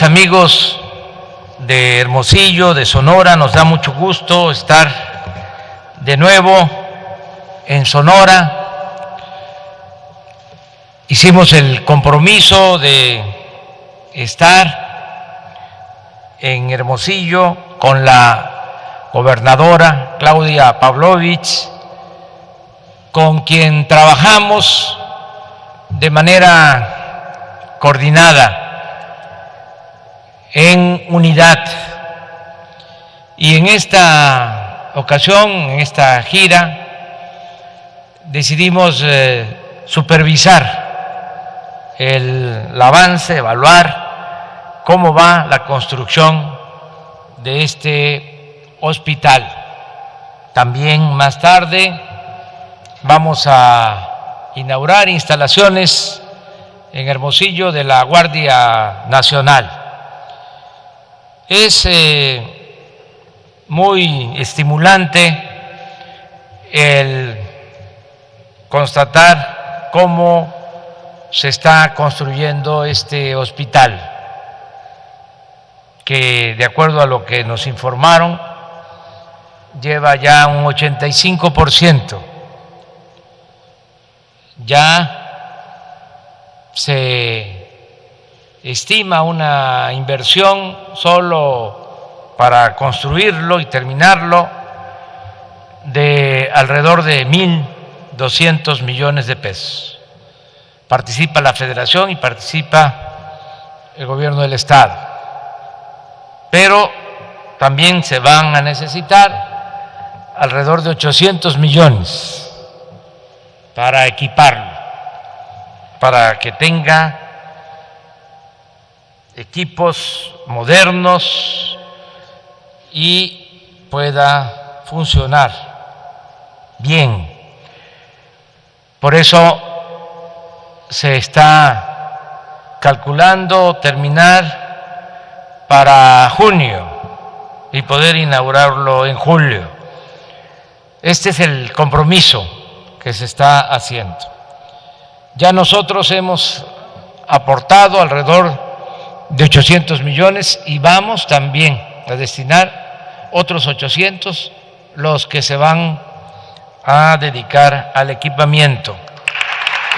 Amigos de Hermosillo, de Sonora, nos da mucho gusto estar de nuevo en Sonora. Hicimos el compromiso de estar en Hermosillo con la gobernadora Claudia Pavlovich, con quien trabajamos de manera coordinada, en unidad. Y en esta ocasión, en esta gira, decidimos supervisar el avance, evaluar cómo va la construcción de este hospital. También más tarde vamos a inaugurar instalaciones en Hermosillo de la Guardia Nacional. Es muy estimulante el constatar cómo se está construyendo este hospital, que de acuerdo a lo que nos informaron, lleva ya un 85%. Ya se estima una inversión solo para construirlo y terminarlo de alrededor de 1.200 millones de pesos. Participa la Federación y participa el gobierno del Estado, pero también se van a necesitar alrededor de 800 millones para equiparlo, para que tenga equipos modernos y pueda funcionar bien. Por eso se está calculando terminar para junio y poder inaugurarlo en julio. Este es el compromiso que se está haciendo. Ya nosotros hemos aportado alrededor de 800 millones y vamos también a destinar otros 800, los que se van a dedicar al equipamiento.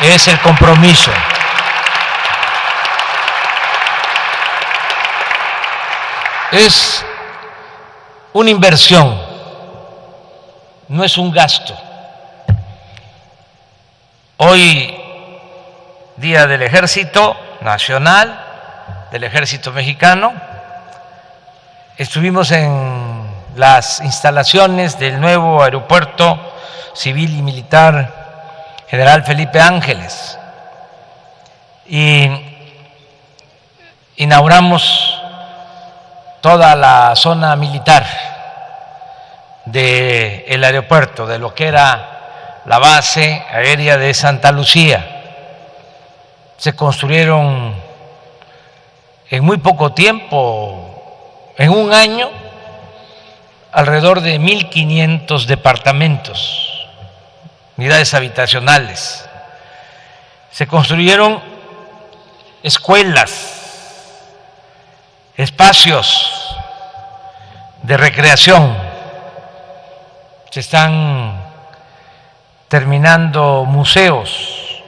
Es el compromiso. Es una inversión, no es un gasto. Hoy, Día del Ejército Nacional, del Ejército Mexicano, estuvimos en las instalaciones del nuevo aeropuerto civil y militar General Felipe Ángeles y inauguramos toda la zona militar del aeropuerto, de lo que era la base aérea de Santa Lucía. Se construyeron en muy poco tiempo, en un año, alrededor de 1.500 departamentos, unidades habitacionales. Se construyeron escuelas, espacios de recreación. Se están terminando museos.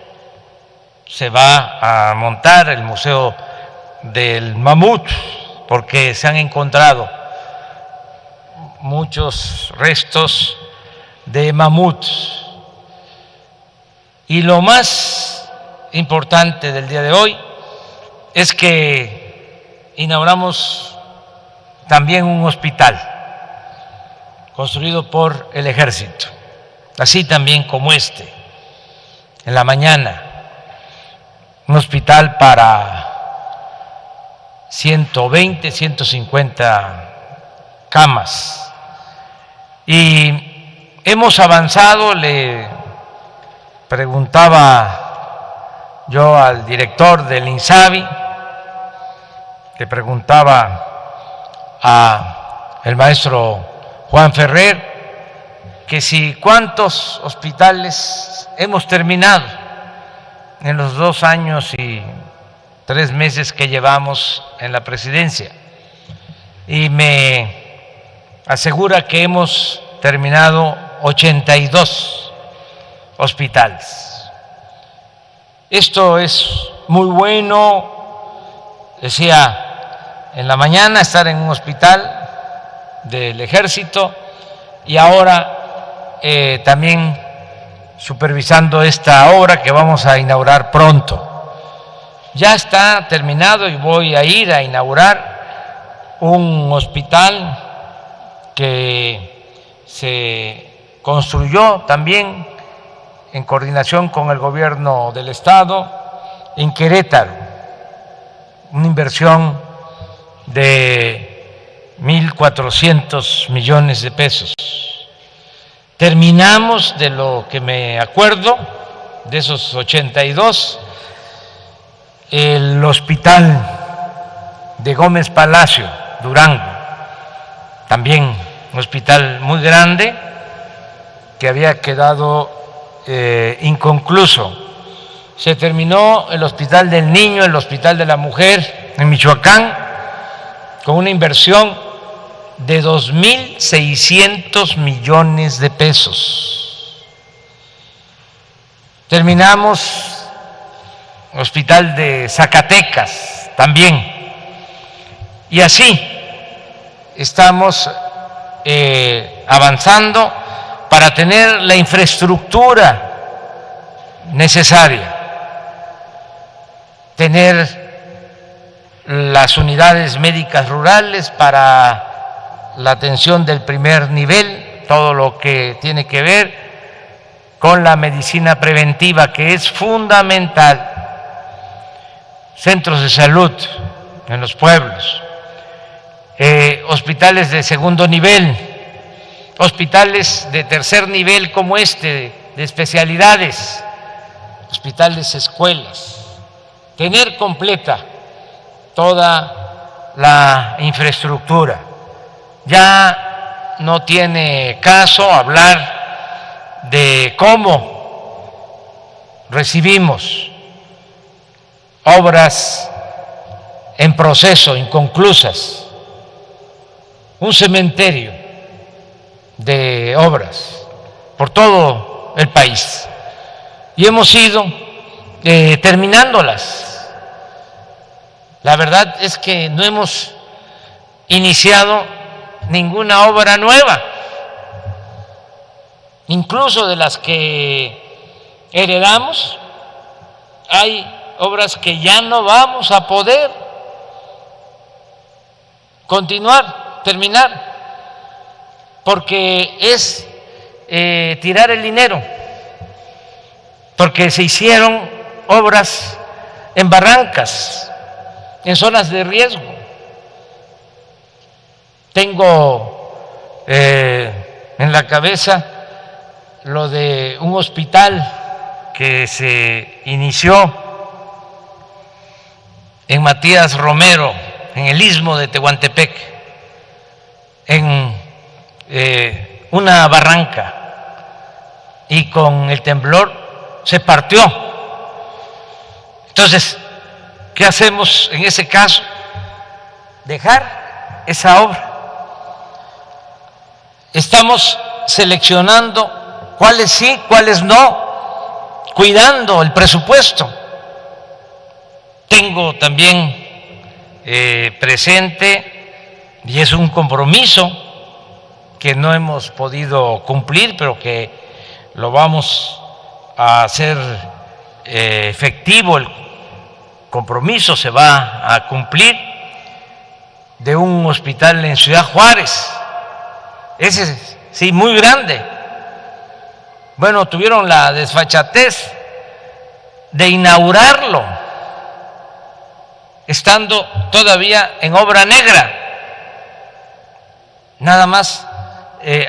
Se va a montar el Museo del Mamut, porque se han encontrado muchos restos de mamuts. Y lo más importante del día de hoy es que inauguramos también un hospital construido por el Ejército, así también como este, en la mañana, un hospital para 120, 150 camas. Y hemos avanzado. Le preguntaba yo al director del INSABI, le preguntaba al maestro Juan Ferrer que si cuántos hospitales hemos terminado en los 2 años y 3 meses que llevamos en la presidencia, y me asegura que hemos terminado 82 hospitales. Esto es muy bueno. Decía en la mañana estar en un hospital del Ejército y ahora también supervisando esta obra que vamos a inaugurar pronto. Ya está terminado y voy a ir a inaugurar un hospital que se construyó también en coordinación con el gobierno del estado en Querétaro, una inversión de 1.400 millones de pesos. Terminamos, de lo que me acuerdo, de esos 82, el hospital de Gómez Palacio, Durango, también un hospital muy grande que había quedado inconcluso. Se terminó el Hospital del Niño, el Hospital de la Mujer en Michoacán, con una inversión de 2.600 millones de pesos. Terminamos el Hospital de Zacatecas también, y así estamos avanzando para tener la infraestructura necesaria, tener las unidades médicas rurales para la atención del primer nivel, todo lo que tiene que ver con la medicina preventiva, que es fundamental, centros de salud en los pueblos, hospitales de segundo nivel, hospitales de tercer nivel como este, de especialidades, hospitales, escuelas, tener completa toda la infraestructura. Ya no tiene caso hablar de cómo recibimos obras en proceso, inconclusas, un cementerio de obras por todo el país, y hemos ido terminándolas. La verdad es que no hemos iniciado ninguna obra nueva, incluso de las que heredamos, hay obras que ya no vamos a poder continuar, terminar, porque es tirar el dinero, porque se hicieron obras en barrancas, en zonas de riesgo. Tengo en la cabeza lo de un hospital que se inició en Matías Romero, en el istmo de Tehuantepec, en una barranca, y con el temblor se partió. Entonces, ¿qué hacemos en ese caso? Dejar esa obra. Estamos seleccionando cuáles sí, cuáles no, cuidando el presupuesto. Tengo también presente, y es un compromiso que no hemos podido cumplir, pero que lo vamos a hacer efectivo, el compromiso se va a cumplir, de un hospital en Ciudad Juárez, ese sí, muy grande. Bueno, tuvieron la desfachatez de inaugurarlo estando todavía en obra negra. Nada más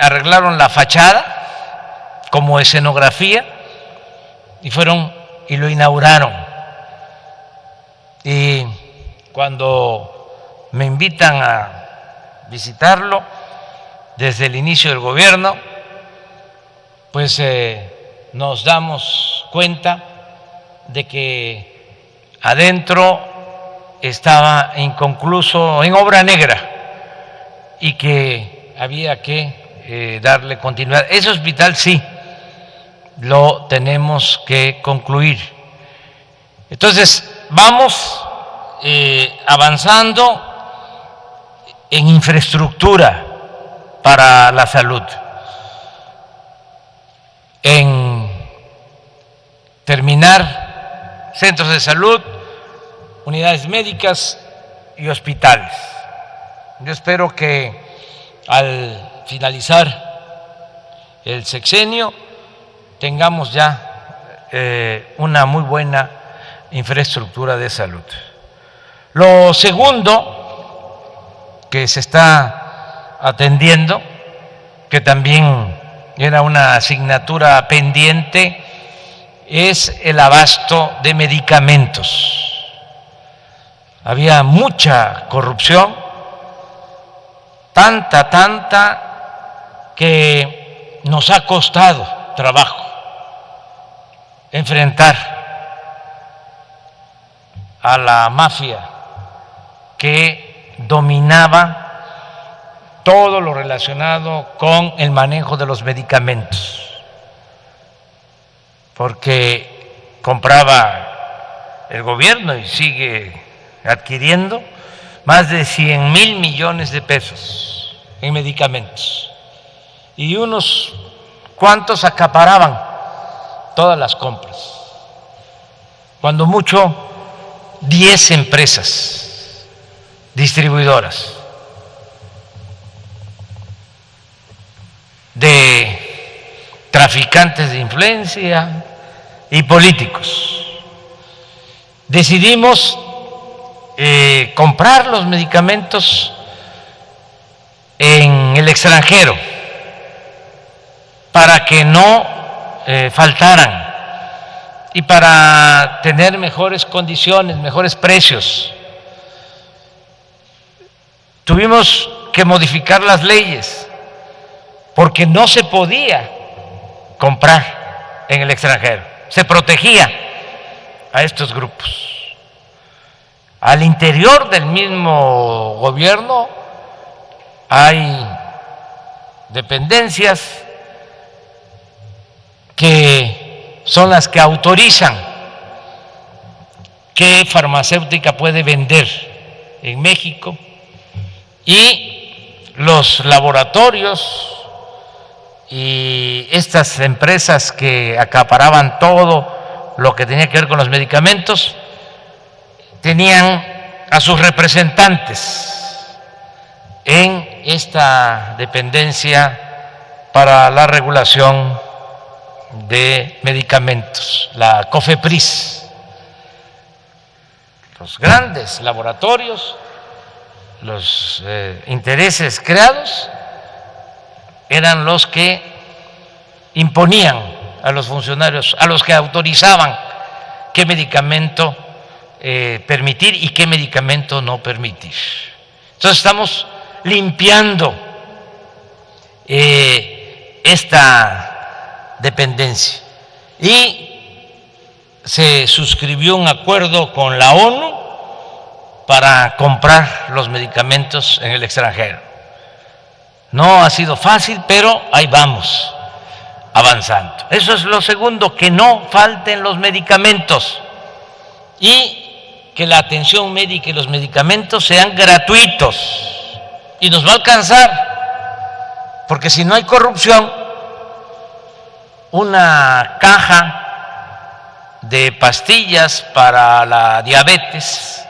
arreglaron la fachada como escenografía y fueron y lo inauguraron. Y cuando me invitan a visitarlo desde el inicio del gobierno, pues nos damos cuenta de que adentro estaba inconcluso, en obra negra, y que había que darle continuidad. Ese hospital sí lo tenemos que concluir. Entonces, vamos avanzando en infraestructura para la salud, en terminar centros de salud, unidades médicas y hospitales. Yo espero que al finalizar el sexenio tengamos ya una muy buena infraestructura de salud. Lo segundo que se está atendiendo, que también era una asignatura pendiente, es el abasto de medicamentos. Había mucha corrupción, tanta que nos ha costado trabajo enfrentar a la mafia que dominaba todo lo relacionado con el manejo de los medicamentos, porque compraba el gobierno y sigue adquiriendo más de 100,000 millones de pesos en medicamentos, y unos cuantos acaparaban todas las compras, cuando mucho 10 empresas distribuidoras de traficantes de influencia y políticos. Decidimos comprar los medicamentos en el extranjero para que no faltaran y para tener mejores condiciones, mejores precios. Tuvimos que modificar las leyes porque no se podía comprar en el extranjero, se protegía a estos grupos. Al interior del mismo gobierno hay dependencias que son las que autorizan qué farmacéutica puede vender en México, y los laboratorios y estas empresas que acaparaban todo lo que tenía que ver con los medicamentos tenían a sus representantes en esta dependencia para la regulación de medicamentos, la COFEPRIS. Los grandes laboratorios, los intereses creados eran los que imponían a los funcionarios, a los que autorizaban qué medicamento permitir y qué medicamento no permitir. Entonces estamos limpiando esta dependencia, y se suscribió un acuerdo con la ONU para comprar los medicamentos en el extranjero. No ha sido fácil, pero ahí vamos avanzando. Eso es lo segundo, que no falten los medicamentos y que la atención médica y los medicamentos sean gratuitos, y nos va a alcanzar, porque si no hay corrupción, una caja de pastillas para la diabetes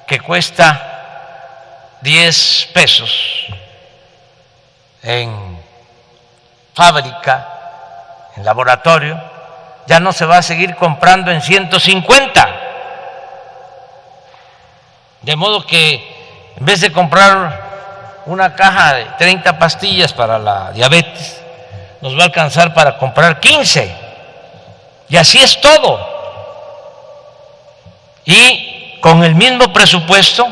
que cuesta 10 pesos en fábrica, en laboratorio, ya no se va a seguir comprando en 150. De modo que en vez de comprar una caja de 30 pastillas para la diabetes, nos va a alcanzar para comprar 15. Y así es todo. Y con el mismo presupuesto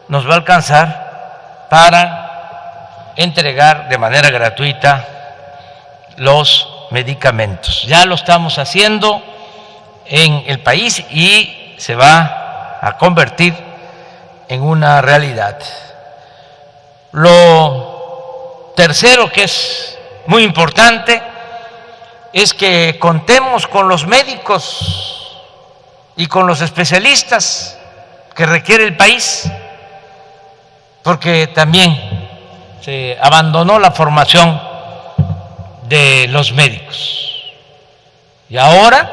nos va a alcanzar para entregar de manera gratuita los medicamentos. Ya lo estamos haciendo en el país y se va a convertir en una realidad. Lo tercero, que es muy importante, es que contemos con los médicos y con los especialistas que requiere el país, porque también se abandonó la formación de los médicos. Y ahora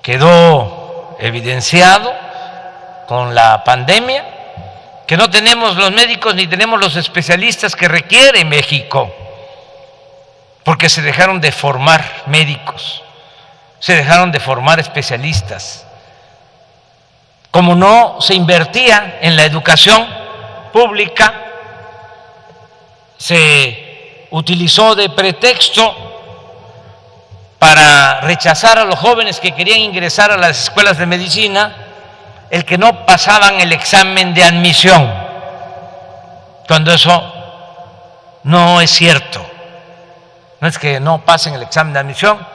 quedó evidenciado con la pandemia que no tenemos los médicos ni tenemos los especialistas que requiere México, porque se dejaron de formar médicos, se dejaron de formar especialistas. Como no se invertía en la educación pública, se utilizó de pretexto para rechazar a los jóvenes que querían ingresar a las escuelas de medicina el que no pasaban el examen de admisión, cuando eso no es cierto. No es que no pasen el examen de admisión,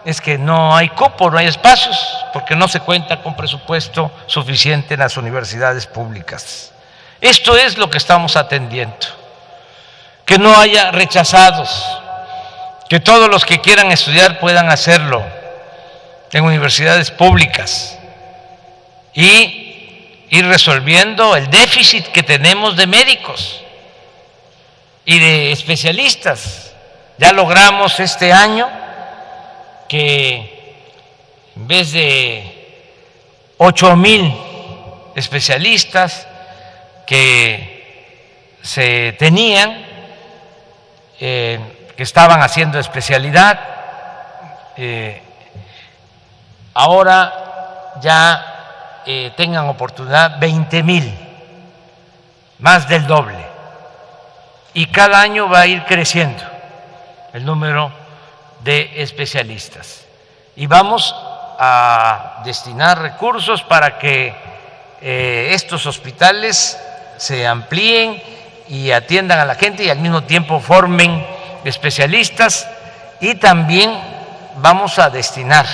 es que no hay cupo, no hay espacios, porque no se cuenta con presupuesto suficiente en las universidades públicas. Esto es lo que estamos atendiendo, que no haya rechazados, que todos los que quieran estudiar puedan hacerlo en universidades públicas y ir resolviendo el déficit que tenemos de médicos y de especialistas. Ya logramos este año que en vez de 8,000 especialistas que se tenían, que estaban haciendo especialidad, ahora ya tengan oportunidad 20,000, más del doble, y cada año va a ir creciendo el número de especialistas. Y vamos a destinar recursos para que estos hospitales se amplíen y atiendan a la gente y al mismo tiempo formen especialistas, y también vamos a destinar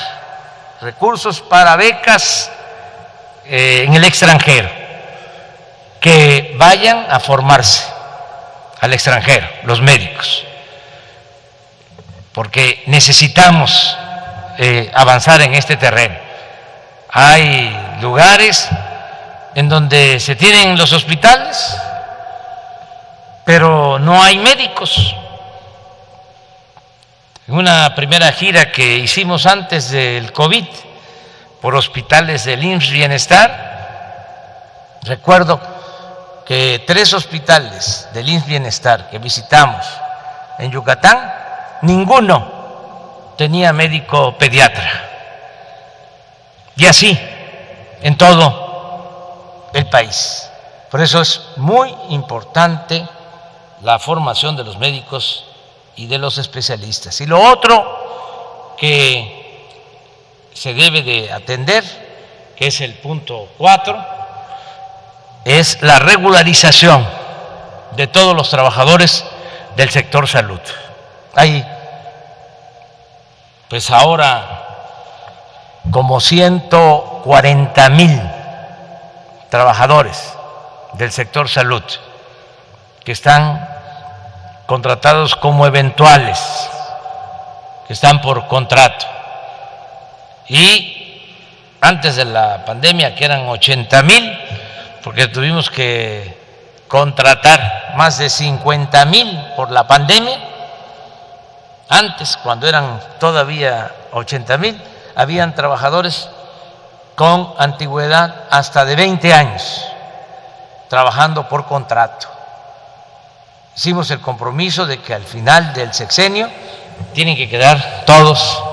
recursos para becas en el extranjero, que vayan a formarse al extranjero, los médicos, porque necesitamos avanzar en este terreno. Hay lugares en donde se tienen los hospitales, pero no hay médicos. En una primera gira que hicimos antes del COVID por hospitales del IMSS Bienestar, recuerdo que 3 hospitales del IMSS Bienestar que visitamos en Yucatán, ninguno tenía médico pediatra. Y así en todo el país. Por eso es muy importante la formación de los médicos y de los especialistas. Y lo otro que se debe de atender, que es el punto 4, es la regularización de todos los trabajadores del sector salud. Hay pues ahora como 140,000 trabajadores del sector salud que están contratados como eventuales, que están por contrato. Y antes de la pandemia, que eran 80,000, porque tuvimos que contratar más de 50,000 por la pandemia. Antes, cuando eran todavía 80,000, habían trabajadores con antigüedad hasta de 20 años trabajando por contrato. Hicimos el compromiso de que al final del sexenio tienen que quedar todos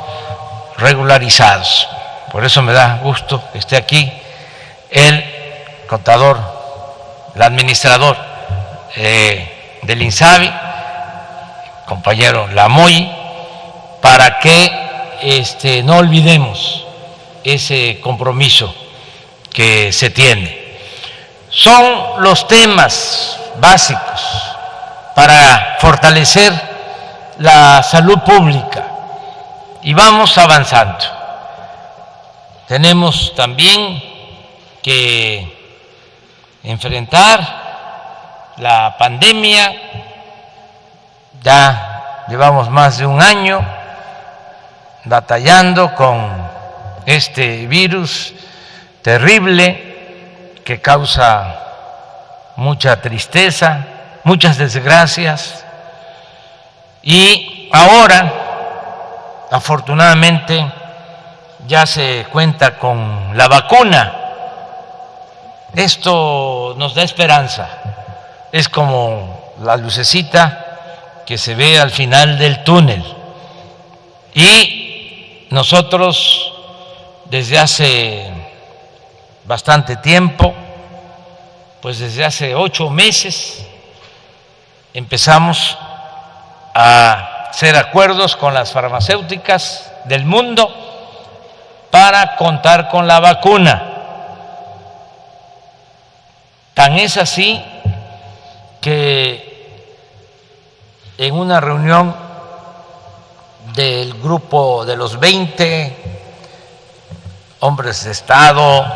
regularizados. Por eso me da gusto que esté aquí el contador, el administrador del INSABI, compañero Lamoy, para que no olvidemos ese compromiso que se tiene. Son los temas básicos para fortalecer la salud pública y vamos avanzando. Tenemos también que enfrentar la pandemia. Ya llevamos más de un año batallando con este virus terrible que causa mucha tristeza, muchas desgracias, y ahora, afortunadamente, ya se cuenta con la vacuna. Esto nos da esperanza, es como la lucecita que se ve al final del túnel. Y nosotros desde hace bastante tiempo, pues desde hace 8 meses, empezamos a hacer acuerdos con las farmacéuticas del mundo para contar con la vacuna. Tan es así que en una reunión del grupo de los 20 hombres de Estado,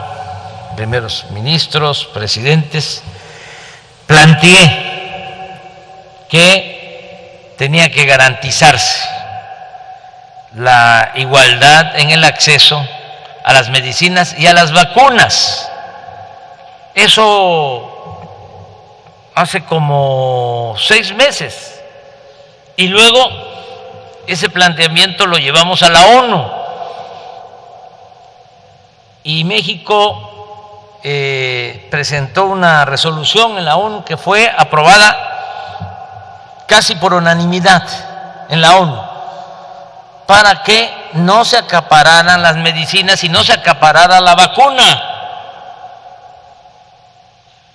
primeros ministros, presidentes, planteé que tenía que garantizarse la igualdad en el acceso a las medicinas y a las vacunas. Eso hace como 6 meses. Y luego ese planteamiento lo llevamos a la ONU. Y México presentó una resolución en la ONU que fue aprobada casi por unanimidad en la ONU, para que no se acapararan las medicinas y no se acaparara la vacuna.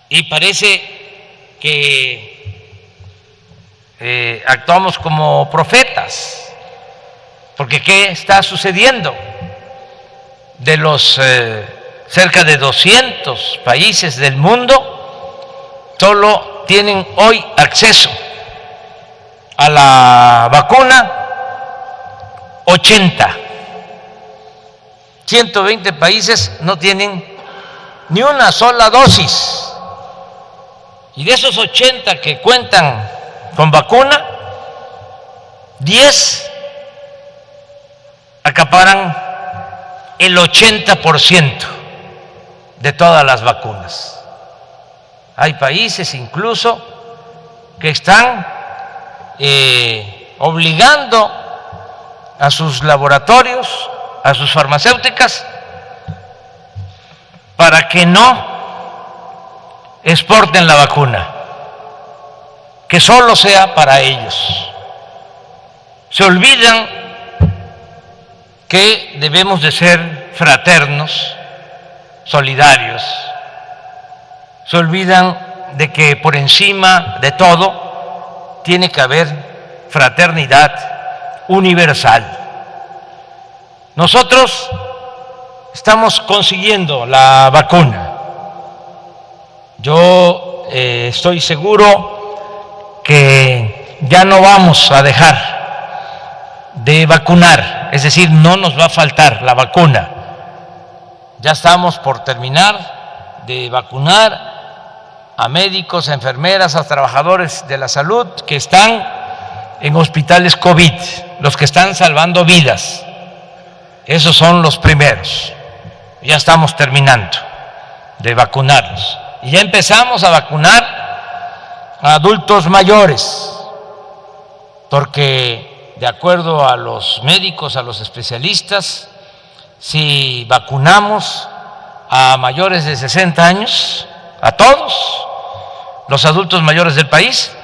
Y parece que actuamos como profetas, porque ¿qué está sucediendo? De los cerca de 200 países del mundo, solo tienen hoy acceso a la vacuna 80. 120 países no tienen ni una sola dosis. Y de esos 80 que cuentan con vacuna, 10 acaparan el 80% de todas las vacunas. Hay países incluso que están obligando a sus laboratorios, a sus farmacéuticas, para que no exporten la vacuna, que solo sea para ellos. Se olvidan que debemos de ser fraternos, solidarios. Se olvidan de que por encima de todo tiene que haber fraternidad universal. Nosotros estamos consiguiendo la vacuna. Yo estoy seguro que ya no vamos a dejar de vacunar, es decir, no nos va a faltar la vacuna. Ya estamos por terminar de vacunar a médicos, a enfermeras, a trabajadores de la salud que están en hospitales COVID, los que están salvando vidas. Esos son los primeros. Ya estamos terminando de vacunarlos. Y ya empezamos a vacunar a adultos mayores, porque de acuerdo a los médicos, a los especialistas, si vacunamos a mayores de 60 años, a todos los adultos mayores del país,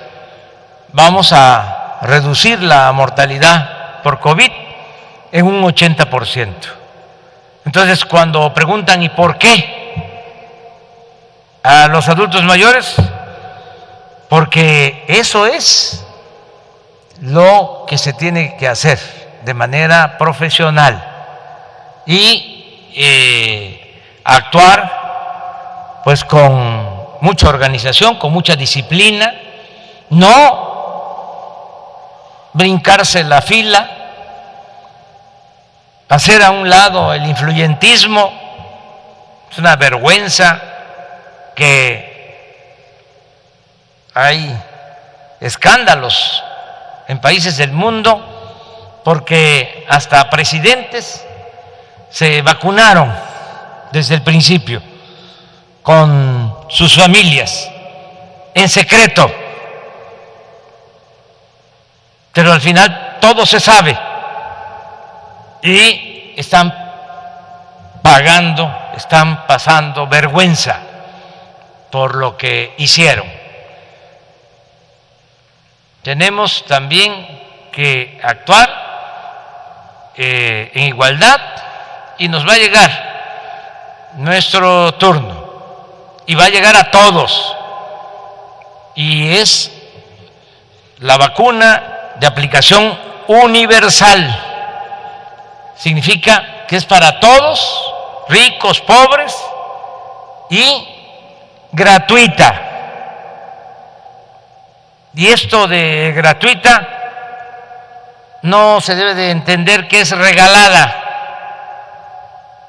vamos a reducir la mortalidad por COVID en un 80%. Entonces, cuando preguntan ¿y por qué a los adultos mayores? Porque eso es lo que se tiene que hacer de manera profesional y actuar pues con mucha organización, con mucha disciplina, no brincarse la fila, hacer a un lado el influyentismo, Es una vergüenza que hay escándalos en países del mundo porque hasta presidentes se vacunaron desde el principio con sus familias en secreto, pero al final todo se sabe y están pagando, están pasando vergüenza por lo que hicieron. Tenemos también que actuar en igualdad y nos va a llegar nuestro turno y va a llegar a todos, y es la vacuna de aplicación universal. Significa que es para todos, ricos, pobres, y gratuita. Y esto de gratuita no se debe de entender que es regalada.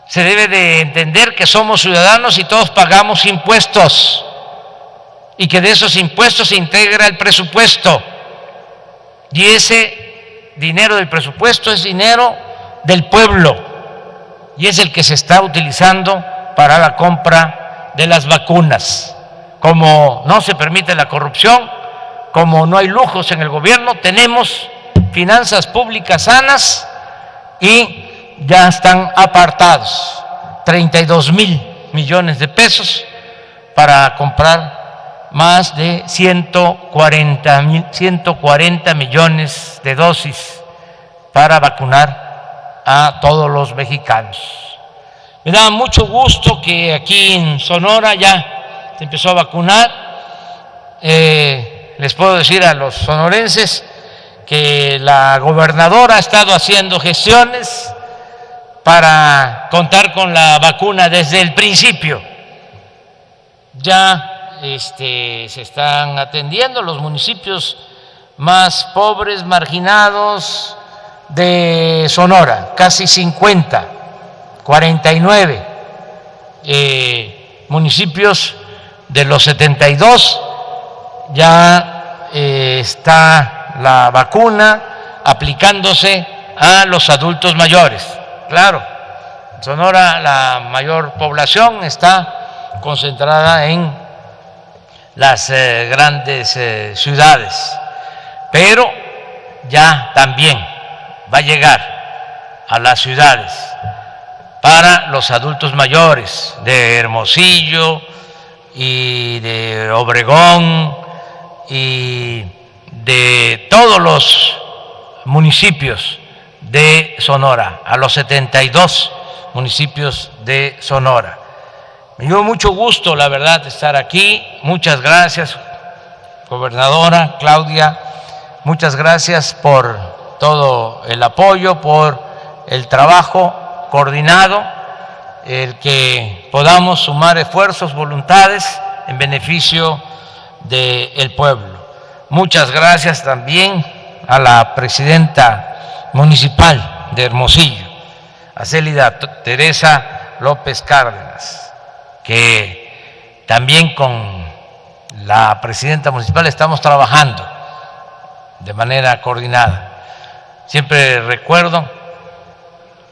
Se debe de entender que somos ciudadanos y todos pagamos impuestos y que de esos impuestos se integra el presupuesto, y ese dinero del presupuesto es dinero del pueblo y es el que se está utilizando para la compra de las vacunas. Como no se permite la corrupción, como no hay lujos en el gobierno, tenemos finanzas públicas sanas y ya están apartados 32,000 millones de pesos para comprar más de 140 millones de dosis para vacunar a todos los mexicanos. Me da mucho gusto que aquí en Sonora ya se empezó a vacunar. Les puedo decir a los sonorenses que la gobernadora ha estado haciendo gestiones para contar con la vacuna desde el principio. Ya se están atendiendo los municipios más pobres, marginados de Sonora, casi 50, 49 municipios de los 72, ya está la vacuna aplicándose a los adultos mayores. Claro, en Sonora la mayor población está concentrada en las grandes ciudades, pero ya también va a llegar a las ciudades para los adultos mayores de Hermosillo y de Obregón y de todos los municipios de Sonora, a los 72 municipios de Sonora. Me dio mucho gusto, la verdad, estar aquí. Muchas gracias, gobernadora Claudia. Muchas gracias por todo el apoyo, por el trabajo coordinado, el que podamos sumar esfuerzos, voluntades en beneficio del pueblo. Muchas gracias también a la presidenta municipal de Hermosillo, a Célida Teresa López Cárdenas, que también con la presidenta municipal estamos trabajando de manera coordinada. Siempre recuerdo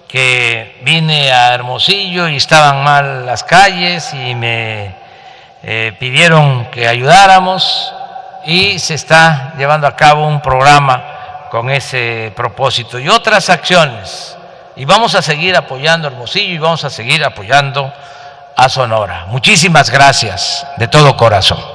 que vine a Hermosillo y estaban mal las calles y me pidieron que ayudáramos, y se está llevando a cabo un programa con ese propósito y otras acciones, y vamos a seguir apoyando a Hermosillo y vamos a seguir apoyando a Sonora. Muchísimas gracias de todo corazón.